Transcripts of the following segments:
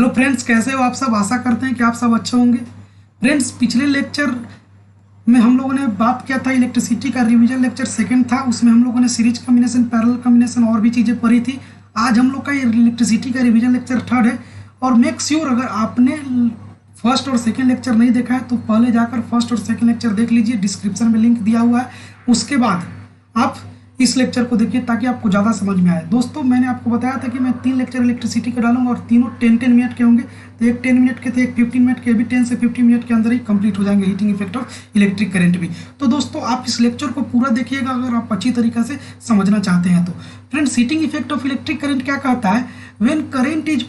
Hello friends, कैसे हो आप सब। आशा करते हैं कि आप सब अच्छे होंगे। फ्रेंड्स, पिछले लेक्चर में हम लोगों ने बात किया था इलेक्ट्रिसिटी का। रिवीजन लेक्चर सेकंड था, उसमें हम लोगों ने सीरीज कॉम्बिनेशन, पैरेलल कॉम्बिनेशन और भी चीज़ें पढ़ी थी। आज हम लोग का ये इलेक्ट्रिसिटी का रिवीजन लेक्चर थर्ड है। और मेक श्योर अगर आपने फर्स्ट और सेकेंड लेक्चर नहीं देखा है तो पहले जाकर फर्स्ट और सेकेंड लेक्चर देख लीजिए, डिस्क्रिप्शन में लिंक दिया हुआ है। उसके बाद आप इस लेक्चर को देखिए ताकि आपको ज़्यादा समझ में आए। दोस्तों, मैंने आपको बताया था कि मैं 3 लेक्चर इलेक्ट्रिसिटी के डालूंगा और तीनों 10-10 मिनट के होंगे। तो एक 10 मिनट के थे, एक 15 मिनट के। अभी 10 से 15 मिनट के अंदर ही कंप्लीट हो जाएंगे heating effect of electric current भी। तो दोस्तों, आप इस लेक्चर को पूरा देखिएगा अगर आप अच्छी तरीके से समझना चाहते हैं तो। Friends, heating effect of electric current क्या कहता है? When current is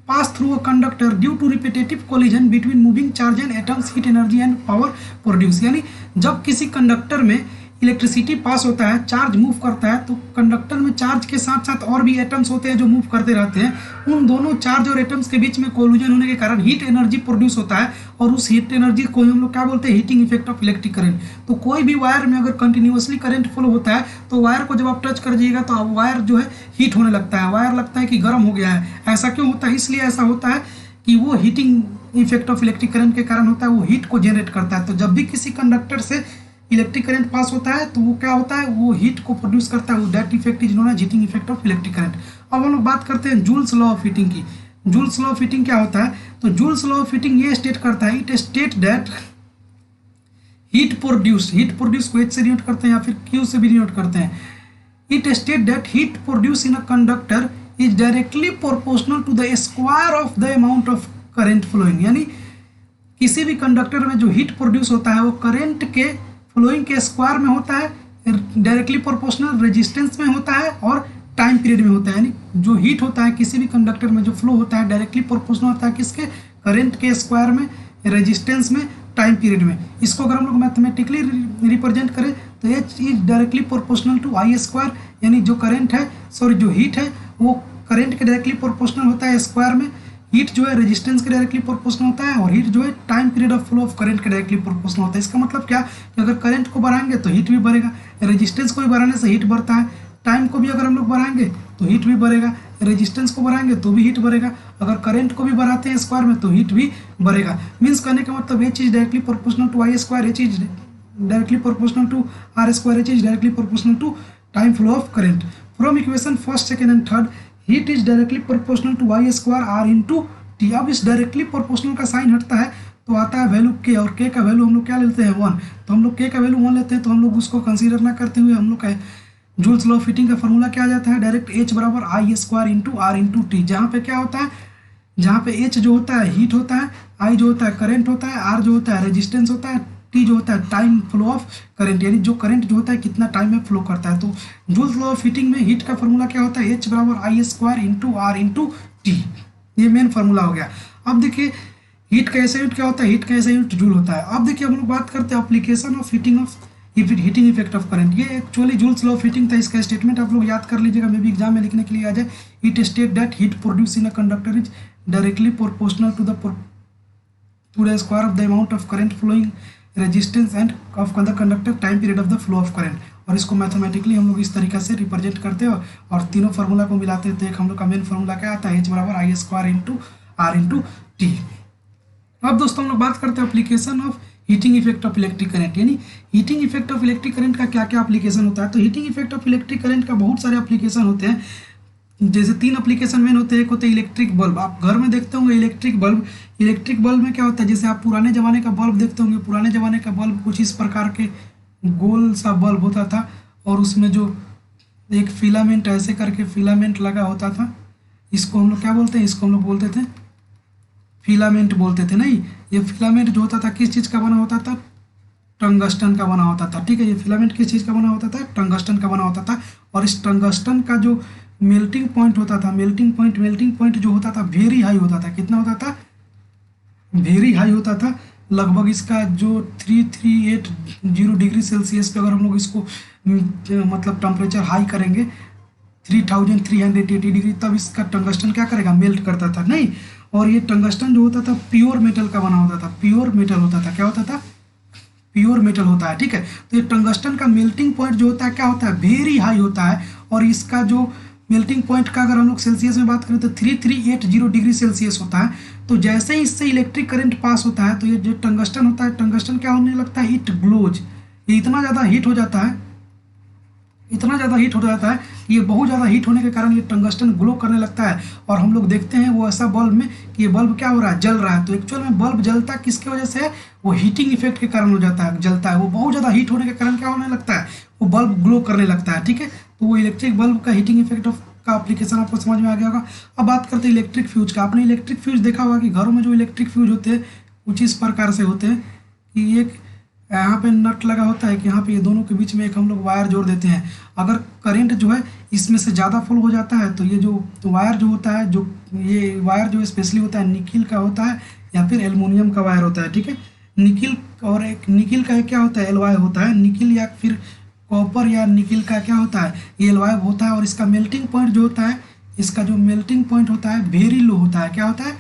pass through a conductor due to repetitive collision between moving charge and atoms, heat energy and power produce। यानी जब किसी कंडक्टर में इलेक्ट्रिसिटी पास होता है, चार्ज मूव करता है, तो कंडक्टर में चार्ज के साथ साथ और भी एटम्स होते हैं जो मूव करते रहते हैं। उन दोनों चार्ज और एटम्स के बीच में कोलिजन होने के कारण हीट एनर्जी प्रोड्यूस होता है और उस हीट एनर्जी को हम लोग क्या बोलते हैं? Heating effect of electric current. तो कोई भी वायर में अगर कंटिन्यूअसली करंट फ्लो होता है तो वायर को जब आप टच कर जाइएगा तो अब वायर जो है हीट होने लगता है, वायर लगता है कि गर्म हो गया है। ऐसा क्यों होता है? इसलिए ऐसा होता है कि वो heating effect of electric current के कारण होता है, वो हीट को जनरेट करता है। तो जब भी किसी कंडक्टर से इलेक्ट्रिक करंट पास होता है तो वो क्या होता है? वो हीट को प्रोड्यूस करता है। That effect is known as heating effect of electric current. अब हम लोग बात करते हैं जूल्स लॉ ऑफ हीटिंग की। जूल्स लॉ ऑफ हीटिंग क्या होता है? तो जूल्स लॉ ऑफ हीटिंग ये स्टेट करता है, it state that heat produce को H से डिनोट करते हैं या फिर Q से भी डिनोट करते हैं। It state that heat produce in a conductor is directly proportional to the square of the amount of current flowing. यानी किसी भी कंडक्टर में जो हीट प्रोड्यूस होता है वो करंट के फ्लोइंग के स्क्वायर में होता है, डायरेक्टली प्रोपोर्शनल रेजिस्टेंस में होता है और टाइम पीरियड में होता है। यानी जो हीट होता है किसी भी कंडक्टर में जो फ्लो होता है डायरेक्टली प्रोपोर्शनल होता है किसके? करंट के स्क्वायर में, रेजिस्टेंस में, टाइम पीरियड में। इसको अगर हम लोग मैथमेटिकली रिप्रेजेंट करें तो H is directly proportional to I square. यानी जो करंट है, जो हीट है वो करंट के डायरेक्टली प्रोपोर्शनल होता है स्क्वायर में। हीट जो है रेजिस्टेंस के डायरेक्टली प्रोपोर्शनल होता है और हीट जो है time period of flow of current के डायरेक्टली प्रोपोर्शनल होता है। इसका मतलब क्या कि अगर करंट को बढ़ाएंगे तो हीट भी बढ़ेगा, रेजिस्टेंस को भी बढ़ाने से हीट बढ़ता है, टाइम को भी अगर हम लोग बढ़ाएंगे तो हीट भी बढ़ेगा, रेजिस्टेंस को बढ़ाएंगे तो भी हीट बढ़ेगा, अगर करंट को भी बढ़ाते हैं स्क्वायर में तो हीट भी बढ़ेगा। मीन्स कहने का मतलब H is directly proportional to I square, H is directly proportional to R square, H is directly proportional to time flow of current. From equation first, second and third, heat is directly proportional to I square R into T। अब इस directly proportional का sign हटता है तो आता है value K, और K का वैल्यू हम लोग क्या लेते हैं? 1। तो हम लोग K का वैल्यू 1 लेते हैं तो हम लोग उसको कंसीडर ना करते हुए हम लोग का जूल्स लॉ ऑफ हीटिंग का फॉर्मूला क्या आ जाता है? डायरेक्ट H बराबर I square into R into T। जहाँ पे क्या होता है? जहाँ पे H जो होता है हीट होता है, I जो होता है करंट होता है, R जो होता है रेजिस्टेंस होता है, T जो होता है टाइम फ्लो ऑफ करंट, यानी जो करंट जो होता है कितना टाइम में फ्लो करता है। तो जूल्स लॉ ऑफ हीटिंग में हीट का फॉर्मूला क्या होता है? H बराबर I square into R into T। ये मेन फॉर्मूला हो गया। अब देखिए हीट का ऐसा यूनिट क्या होता है? हीट का ऐसा यूनिट जूल होता है। अब देखिए हम लोग बात करते हैं application of heating effect of current. ये actually Joule's law of heating था, इसका स्टेटमेंट आप लोग याद कर लीजिएगा, मे भी एग्जाम में लिखने के लिए आ जाए। It state that heat produce in a conductor is directly proportional to the square of the amount of current flowing, resistance and of the conductor, time period of the flow of current. और इसको mathematically हम लोग इस तरीके से represent करते हैं और तीनों फार्मूला को मिलाते हैं तो एक हम लोग का मेन फार्मूला क्या आता है? H बराबर I square into R into T। अब दोस्तों हम लोग बात करते हैं application of heating effect of electric current. यानी heating effect of electric current का क्या क्या एप्लीकेशन होता है? तो heating effect of electric current का बहुत सारे एप्लीकेशन होते हैं। जैसे 3 एप्लीकेशन मेन होते हैं। एक होते हैं इलेक्ट्रिक बल्ब, आप घर में देखते होंगे इलेक्ट्रिक बल्ब। इलेक्ट्रिक बल्ब में क्या होता है? जैसे आप पुराने ज़माने का बल्ब देखते होंगे, पुराने ज़माने का बल्ब कुछ इस प्रकार के गोल सा बल्ब होता था और उसमें जो एक फिलामेंट ऐसे करके फिलामेंट लगा होता था। इसको हम लोग क्या बोलते हैं? इसको हम लोग बोलते थे फिलामेंट बोलते थे। नहीं, ये फिलामेंट जो होता था किस चीज़ का बना होता था? टंगस्टन का बना होता था। ठीक है, ये फिलामेंट किस चीज़ का बना होता था? टंगस्टन का बना होता था। और इस टंगस्टन का जो मेल्टिंग पॉइंट होता था, मेल्टिंग पॉइंट जो होता था वेरी हाई होता था। कितना होता था? वेरी हाई होता था। लगभग इसका जो 3380 डिग्री सेल्सियस पे अगर हम लोग इसको मतलब टेम्परेचर हाई करेंगे 3380 डिग्री, तब इसका टंगस्टन क्या करेगा? मेल्ट करता था। नहीं, और ये टंगस्टन जो होता था प्योर मेटल का बना होता था, प्योर मेटल होता था। क्या होता था? प्योर मेटल होता है। ठीक है, तो ये टंगस्टन का मेल्टिंग पॉइंट जो होता है क्या होता है? वेरी हाई होता है। और इसका जो मेल्टिंग पॉइंट का अगर हम लोग सेल्सियस में बात करें तो 3380 डिग्री सेल्सियस होता है। तो जैसे ही इससे इलेक्ट्रिक करंट पास होता है तो ये जो टंगस्टन होता है, टंगस्टन क्या होने लगता है, इट ग्लोज। ये इतना ज़्यादा हीट हो जाता है, इतना ज़्यादा हीट हो जाता है, ये बहुत ज़्यादा हीट होने के कारण ये टंगस्टन ग्लो करने लगता है। और हम लोग देखते हैं वो ऐसा बल्ब में कि ये बल्ब क्या हो रहा है, जल रहा है। तो एक्चुअल में बल्ब जलता किसकी वजह से है, वो हीटिंग इफेक्ट के कारण हो जाता है, जलता है। वो बहुत ज़्यादा हीट होने के कारण क्या होने लगता है, वो बल्ब ग्लो करने लगता है। ठीक है, तो वो इलेक्ट्रिक बल्ब का हीटिंग इफेक्ट का एप्लीकेशन आपको समझ में आ गया होगा। अब बात करते हैं इलेक्ट्रिक फ्यूज का। आपने इलेक्ट्रिक फ्यूज देखा होगा कि घरों में जो इलेक्ट्रिक फ्यूज होते हैं कुछ इस प्रकार से होते हैं कि एक यहाँ पे नट लगा होता है कि यहाँ पे ये दोनों के बीच में एक हम लोग वायर जोड़ देते हैं। अगर करंट जो है इसमें से ज़्यादा फ्लो हो जाता है तो ये जो वायर जो होता है, जो ये वायर जो स्पेशली होता है निकिल का होता है या फिर एल्युमिनियम का वायर होता है। ठीक है, निकिल और एक निकिल का एक क्या होता है, एलॉय होता है। निकिल या फिर कॉपर या निकिल का क्या होता है, ये एलॉय होता है। और इसका मेल्टिंग पॉइंट जो होता है, इसका जो मेल्टिंग पॉइंट होता है वेरी लो होता है। क्या होता है,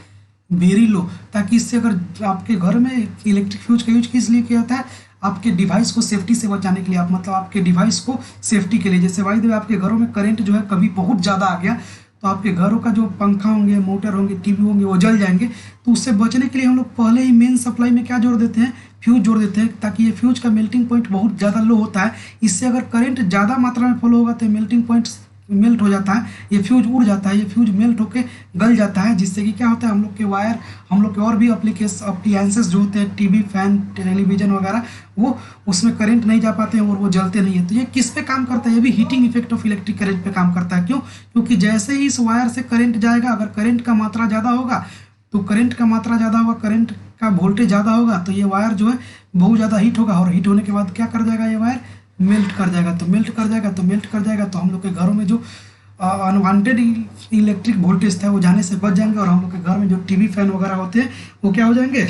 वेरी लो। ताकि इससे अगर आपके घर में इलेक्ट्रिक फ्यूज का यूज किस लिए किया जाता है, आपके डिवाइस को सेफ्टी से बचाने के लिए। आप मतलब आपके डिवाइस को सेफ्टी के लिए, जैसे भाई देव आपके घरों में करंट जो है कभी बहुत ज़्यादा आ गया तो आपके घरों का जो पंखा होंगे, मोटर होंगे, टीवी होंगे, वो जल जाएंगे। तो उससे बचने के लिए हम लोग पहले ही मेन सप्लाई में क्या जोड़ देते हैं, फ्यूज जोड़ देते हैं। ताकि ये फ्यूज का मेल्टिंग पॉइंट बहुत ज़्यादा लो होता है। इससे अगर करंट ज़्यादा मात्रा में फ्लो होगा तो मेल्टिंग पॉइंट मेल्ट हो जाता है, ये फ्यूज उड़ जाता है, ये फ्यूज मेल्ट होकर गल जाता है। जिससे कि क्या होता है, हम लोग के वायर, हम लोग के और भी अप्लायंसेस जो होते हैं, टीवी, फैन, टेलीविजन वगैरह, वो उसमें करंट नहीं जा पाते हैं और वो जलते नहीं है। तो ये किस पे काम करता है, ये भी heating effect of electric current पे काम करता है। क्यों, क्योंकि जैसे ही इस वायर से करंट जाएगा, अगर करंट का मात्रा ज़्यादा होगा तो करंट का मात्रा ज़्यादा होगा, करंट का वोल्टेज ज़्यादा होगा तो ये वायर जो है बहुत ज़्यादा हीट होगा। और हीट होने के बाद क्या कर जाएगा, ये वायर मेल्ट कर जाएगा। तो मेल्ट कर जाएगा, तो मेल्ट कर जाएगा तो हम लोग के घरों में जो अनवांटेड इलेक्ट्रिक वोल्टेज था वो जाने से बच जाएंगे। और हम लोग के घर में जो टीवी, फैन वगैरह होते हैं वो क्या हो जाएंगे,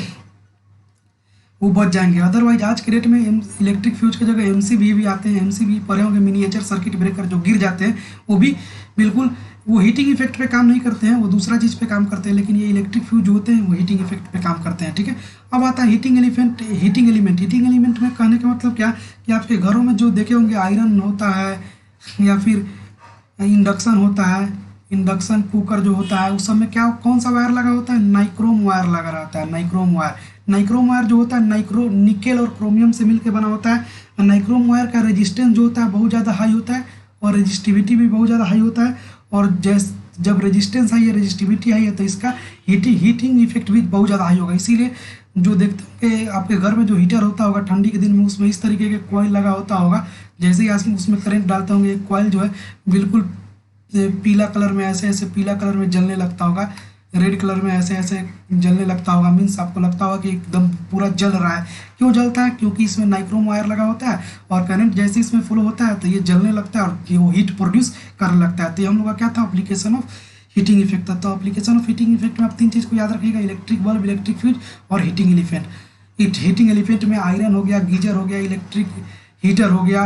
वो बच जाएंगे। अदरवाइज आज के डेट में इलेक्ट्रिक फ्यूज की जगह एमसीबी भी आते हैं। एमसीबी पड़े होंगे, मिनिएचर सर्किट ब्रेकर जो गिर जाते हैं, वो भी बिल्कुल वो हीटिंग इफेक्ट पे काम नहीं करते हैं, वो दूसरा चीज़ पे काम करते हैं। लेकिन ये इलेक्ट्रिक फ्यूज जो होते हैं वो हीटिंग इफेक्ट पे काम करते हैं। ठीक है, अब आता है हीटिंग एलिमेंट। हीटिंग एलिमेंट में कहने का मतलब क्या कि आपके घरों में जो देखे होंगे आयरन होता है या फिर इंडक्शन होता है, इंडक्शन कुकर जो होता है, उस सब में क्या कौन सा वायर लगा होता है, नाइक्रोम वायर लगा रहता है। नाइक्रोम वायर, नाइक्रोम वायर जो होता है निकेल और क्रोमियम से मिलकर बना होता है। और नाइक्रोम वायर का रेजिस्टेंस जो होता है बहुत ज़्यादा हाई होता है और रेजिस्टिविटी भी बहुत ज़्यादा हाई होता है। और जब रेजिस्टेंस हाई है, रेजिस्टिविटी हाई है, तो इसका हीटिंग इफेक्ट भी बहुत ज़्यादा हाई होगा। इसीलिए जो देखते हैं कि आपके घर में जो हीटर होता होगा ठंडी के दिन में, उसमें इस तरीके के कॉइल लगा होता होगा। जैसे ही आप उसमें करंट डालते होंगे, एक कॉइल जो है बिल्कुल पीला कलर में ऐसे ऐसे पीला कलर में जलने लगता होगा, रेड कलर में ऐसे ऐसे जलने लगता होगा। मीन्स आपको लगता होगा कि एकदम पूरा जल रहा है। क्यों जलता है, क्योंकि इसमें नाइक्रोम वायर लगा होता है और करंट जैसे इसमें फ्लो होता है तो ये जलने लगता है और ये वो हीट प्रोड्यूस करने लगता है। तो ये हम लोग का क्या था, एप्लीकेशन ऑफ हीटिंग इफेक्ट था। तो एप्लीकेशन ऑफ हीटिंग इफेक्ट में आप तीन चीज़ को याद रखिएगा, इलेक्ट्रिक बल्ब, इलेक्ट्रिक फ्यूज और हीटिंग एलिमेंट। हीटिंग एलिमेंट में आयरन हो गया, गीजर हो गया, इलेक्ट्रिक हीटर हो गया,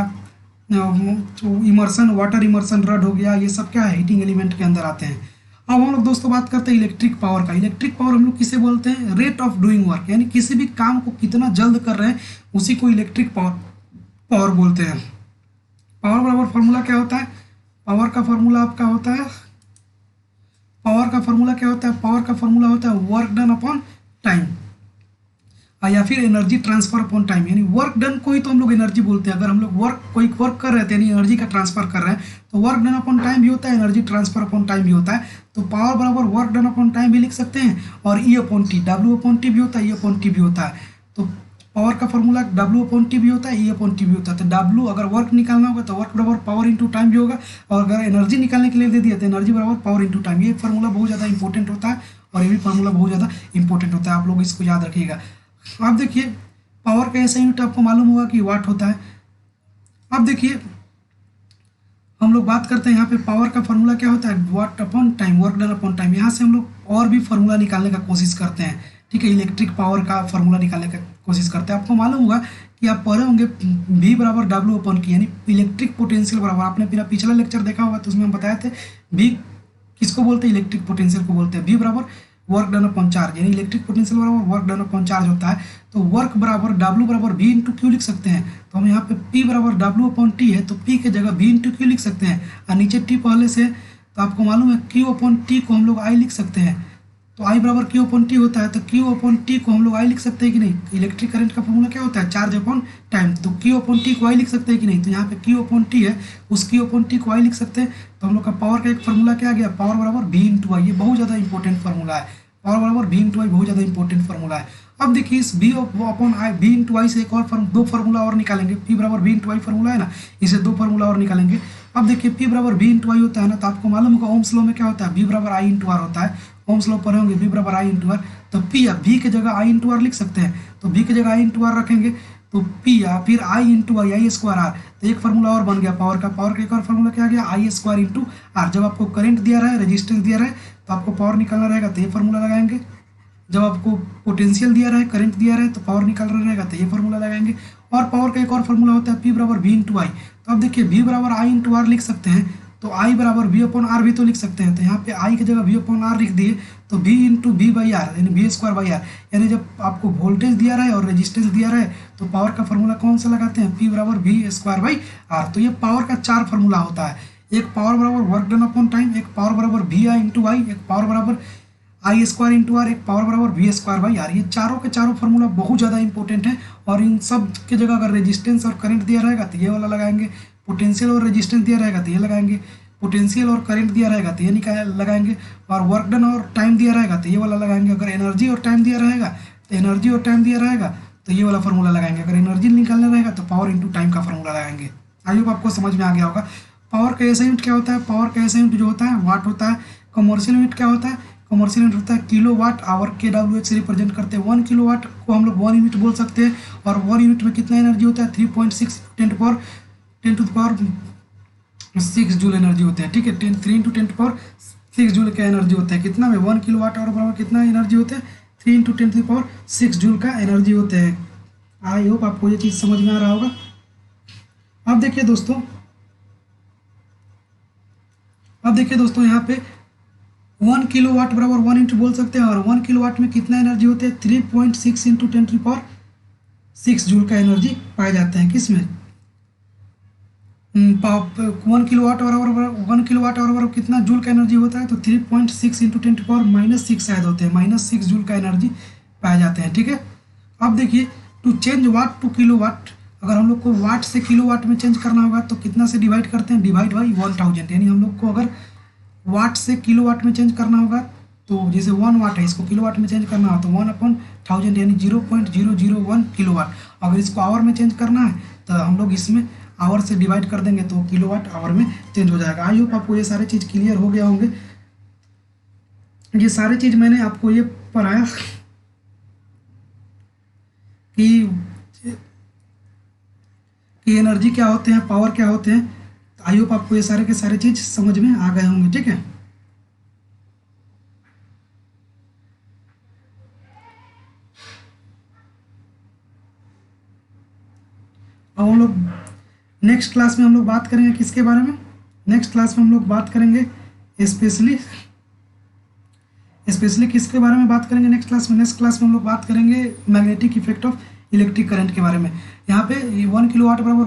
इमर्सन वाटर इमर्सन रड हो गया, ये सब क्या है, हीटिंग एलिमेंट के अंदर आते हैं। अब हम लोग दोस्तों बात करते हैं इलेक्ट्रिक पावर का। इलेक्ट्रिक पावर हम लोग किसे बोलते हैं, रेट ऑफ डूइंग वर्क, यानी किसी भी काम को कितना जल्द कर रहे हैं उसी को इलेक्ट्रिक पावर बोलते हैं। पावर बराबर फार्मूला क्या होता है, पावर का फार्मूला आपका होता है, पावर का फार्मूला क्या होता है, पावर का फार्मूला होता है वर्क डन अपॉन टाइम या फिर एनर्जी ट्रांसफर अपॉन टाइम। यानी वर्क डन को ही तो हम लोग एनर्जी बोलते हैं। अगर हम लोग कोई वर्क कर रहे थे यानी एनर्जी का ट्रांसफर कर रहे हैं तो वर्क डन अपॉन टाइम भी होता है, एनर्जी ट्रांसफर अपॉन टाइम भी होता है। तो पावर बराबर वर्क डन अपॉन टाइम भी लिख सकते हैं और ई upon T, W upon T भी होता है, ई अपॉन टी भी होता है। तो पावर का फॉर्मूला डब्ल्यू अपॉन टी भी होता है, ई अपॉन टी भी होता है। तो डब्ल्यू अगर वर्क निकालना होगा तो वर्क बराबर पावर इंटू टाइम भी होगा, और अगर एनर्जी निकालने के लिए दे दिया तो एनर्जी बराबर पावर इंटू टाइम। ये फार्मूला बहुत ज़्यादा इंपॉर्टेंट होता है और ये भी फार्मूला बहुत ज़्यादा इंपॉर्टेंट होता है, आप लोग इसको याद रखिएगा। आप देखिए पावर का ऐसा यूनिट आपको मालूम होगा कि वाट होता है। अब देखिए हम लोग बात करते हैं यहाँ पे पावर का फॉर्मूला क्या होता है, watt upon time, work done upon time. यहाँ से हम लोग और भी फार्मूला निकालने का कोशिश करते हैं, ठीक है, इलेक्ट्रिक पावर का फार्मूला निकालने का कोशिश करते हैं। आपको मालूम होगा कि आप पढ़े होंगे V बराबर डब्ल्यू अपॉन की, यानी इलेक्ट्रिक पोटेंशियल बराबर, आपने मेरा पिछला लेक्चर देखा होगा तो उसमें हम बताए थे V किसको बोलते हैं, इलेक्ट्रिक पोटेंशियल को बोलते हैं। V बराबर वर्क डन अपॉन चार्ज, यानी इलेक्ट्रिक पोटेंशियल बराबर वर्क डन अपॉन चार्ज होता है। तो वर्क बराबर W बराबर V इंटू क्यू लिख सकते हैं। तो हम यहाँ पे P बराबर W अपॉन टी है तो P के जगह V इंटू क्यू लिख सकते हैं और नीचे T पहले से तो आपको मालूम है क्यू अपॉन टी को हम लोग आई लिख सकते हैं। तो आई बराबर क्यू अपॉन टी होता है, तो क्यू अपॉन टी को हम लोग आई लिख सकते हैं कि नहीं। इलेक्ट्रिक करंट का फॉर्मूला क्या होता है, चार्ज अपॉन टाइम। तो क्यू अपॉन टी को आई लिख सकते हैं कि नहीं। तो यहाँ पे क्यू अपॉन टी है, उस क्यू अपॉन टी को आई लिख सकते हैं। तो हम लोग का पावर का एक फॉर्मूला क्या आ गया, पावर बराबर वी इंटू आई। ये बहुत ज़्यादा इंपॉर्टेंट फॉर्मूला है, पावर बराबर वी इंटू आई बहुत ज़्यादा इंपॉर्टेंट फॉर्मूला है। अब देखिए इस V upon I, V into I से एक और दो फार्मूला और निकालेंगे। पी बराबर वी इंटू आई फार्मूला है ना, इसे दो फार्मूला और निकालेंगे। अब देखिए पी बराबर वी इंटू आई होता है ना, तो आपको मालूम होगा ओम्स लॉ में क्या होता है, वी बराबर आई इंटू आर होता है। ओम्स लॉ पढ़े होंगे, वी बराबर आई इंटू आर। तो पी या वी की जगह आई इंटू आर लिख सकते हैं। तो वी की जगह आई इंटू आर रखेंगे, तो पी या फिर I into I, I square R. तो एक फार्मूला और बन गया पावर का। पावर का एक और फार्मूला क्या आ गया, आई स्क्वायर इंटू आर। जब आपको करंट दिया रहा है, रेजिस्टेंस दिया रहा है, तो आपको पावर निकालना रहेगा, तो ये फार्मूला लगाएंगे। जब आपको पोटेंशियल दिया रहा है, करंट दिया रहा है, तो पावर निकालना रहेगा, तो ये फार्मूला लगाएंगे। और पावर का एक और फार्मूला होता है पी बराबर वी इंटू आई। तो अब देखिए वी बराबर आई इंटू आर लिख सकते हैं, तो आई बराबर वी अपॉन आर भी तो लिख सकते हैं। तो यहाँ पे आई की जगह वी अपॉन आर लिख दिए, तो V into V by R, यानी वी स्क्वायर बाई आर। यानी जब आपको वोल्टेज दिया रहा है और रेजिस्टेंस दिया रहा है, तो पावर का फॉर्मूला कौन सा लगाते हैं, पी बराबर वी स्क्वायर बाई आर। तो ये पावर का चार फार्मूला होता है, एक पावर बराबर वर्क डन अपॉन टाइम, एक पावर बराबर वी आई इंटू आई, एक पावर बराबर आई स्क्वायर इंटू आर, एक पावर बराबर वी स्क्वायर बाई आर। ये चारों के चारों फार्मूला बहुत ज़्यादा इंपॉर्टेंट है। और इन सब की जगह अगर रेजिस्टेंस और करंट दिया रहेगा तो ये वाला लगाएंगे, पोटेंशियल और रेजिस्टेंस दिया रहेगा तो ये लगाएंगे, पोटेंशियल और करंट दिया रहेगा तो ये लगाएंगे, और वर्क डन और टाइम दिया रहेगा तो ये वाला लगाएंगे। अगर एनर्जी और टाइम दिया रहेगा तो एनर्जी और टाइम दिया रहेगा तो ये वाला फार्मूला लगाएंगे। अगर एनर्जी निकालना रहेगा तो पावर इंटू टाइम का फार्मूला लगाएंगे। आई होप आपको समझ में आ गया होगा। पावर का ऐसा यूनिट क्या होता है, पावर का ऐसा यूनिट जो होता है वाट होता है। कमर्शियल यूनिट क्या होता है, कमर्शियल यूनिट होता है किलो वाट आवर, के डब्ल्यू एच से रिप्रेजेंट करते हैं। 1 किलो वाट को हम लोग 1 यूनिट बोल सकते हैं। और 1 यूनिट में कितना एनर्जी होता है, 3.6 10 to the power 6 joule energy होते हैं। ठीक है, 3 इंटू 10 टू पावर 6 जूल का एनर्जी होता है। कितना में 1 किलो वाट आवर बराबर कितना एनर्जी होता है, 3 इंटू 10 टू द पावर 6 जूल का एनर्जी होते हैं। आई होप आपको ये चीज़ समझ में आ रहा होगा। अब देखिए दोस्तों यहाँ पे 1 किलो वाट बराबर 1 इंटू बोल सकते हैं। और 1 किलो वाट में कितना एनर्जी होते हैं, 3.6 इंटू 10 टू पावर 6 जूल का एनर्जी पाए जाते हैं। किसमें, 1 किलो वाट बराबर कितना जूल का एनर्जी होता है, तो 3.6 इंटू 10 टू पावर -6 शायद होते हैं, -6 जूल का एनर्जी पाए जाते हैं। ठीक है, अब देखिए to change watt to kilowatt, अगर हम लोग को वाट से किलो वाट में चेंज करना होगा तो कितना से डिवाइड करते हैं, डिवाइड बाई 1000। यानी हम लोग को अगर वाट से किलो वाट में चेंज करना होगा, तो जैसे 1 वाट है, इसको किलो वाट में चेंज करना हो तो 1/1000 यानी 0.001 किलो वाट। अगर इसको आवर में चेंज करना है तो हम लोग इसमें आवर से डिवाइड कर देंगे, तो किलो वाट आवर में चेंज हो जाएगा। आई होप आपको ये सारे चीज़ क्लियर हो गया होंगे। ये सारे चीज़ मैंने आपको ये पढ़ाया कि एनर्जी क्या होते हैं, पावर क्या होते हैं। आई होप आपको ये सारे के सारे चीज़ समझ में आ गए होंगे। ठीक है, अब हम लोग नेक्स्ट क्लास में हम लोग बात करेंगे किसके बारे में, नेक्स्ट क्लास में हम लोग बात करेंगे स्पेशली किसके बारे में बात करेंगे नेक्स्ट क्लास में हम लोग बात करेंगे magnetic effect of electric current के बारे में। यहाँ पे 1 किलो वाट बराबर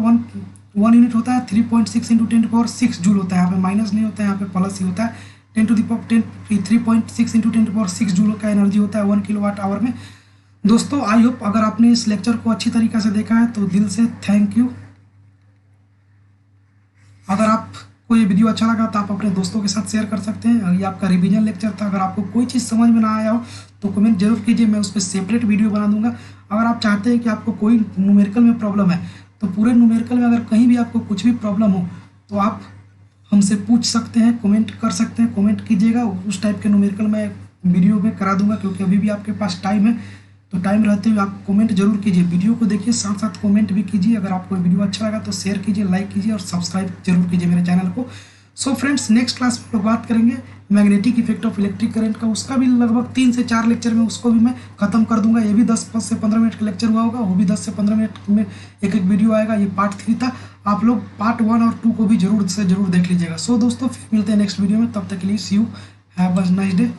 1 यूनिट होता है, 3.6 इंटू 10 टू पावर 6 जूल होता है। यहाँ पे माइनस नहीं होता है, यहाँ पे प्लस ही होता है। 10 to the power 3.6 into 10 to power 6 joule का एनर्जी होता है 1 किलो वाट आवर में। दोस्तों आई होप अगर आपने इस लेक्चर को अच्छी तरीके से देखा है तो दिल से थैंक यू। अगर आपको ये वीडियो अच्छा लगा तो आप अपने दोस्तों के साथ शेयर कर सकते हैं। ये आपका रिवीजन लेक्चर था। अगर आपको कोई चीज़ समझ में ना आया हो तो कमेंट जरूर कीजिए, मैं उस पर सेपरेट वीडियो बना दूंगा। अगर आप चाहते हैं कि आपको कोई न्यूमेरिकल में प्रॉब्लम है तो पूरे न्यूमेरिकल में अगर कहीं भी आपको कुछ भी प्रॉब्लम हो तो आप हमसे पूछ सकते हैं, कमेंट कर सकते हैं, कमेंट कीजिएगा। उस टाइप के न्यूमेरिकल मैं वीडियो में करा दूंगा, क्योंकि अभी भी आपके पास टाइम है। तो टाइम रहते हुए आप कमेंट जरूर कीजिए, वीडियो को देखिए साथ साथ कमेंट भी कीजिए। अगर आपको वीडियो अच्छा लगा तो शेयर कीजिए, लाइक कीजिए और सब्सक्राइब जरूर कीजिए मेरे चैनल को। सो फ्रेंड्स, नेक्स्ट क्लास में लोग बात करेंगे magnetic effect of electric current का। उसका भी लगभग 3 से 4 लेक्चर में उसको भी मैं खत्म कर दूंगा। ये भी 10 से 15 मिनट का लेक्चर हुआ होगा, वो भी 10 से 15 मिनट में एक वीडियो आएगा। ये पार्ट 3 था। आप लोग पार्ट 1 और 2 को भी जरूर देख लीजिएगा। सो दोस्तों फिर मिलते हैं नेक्स्ट वीडियो में, तब तक के लिए see you, have a nice day.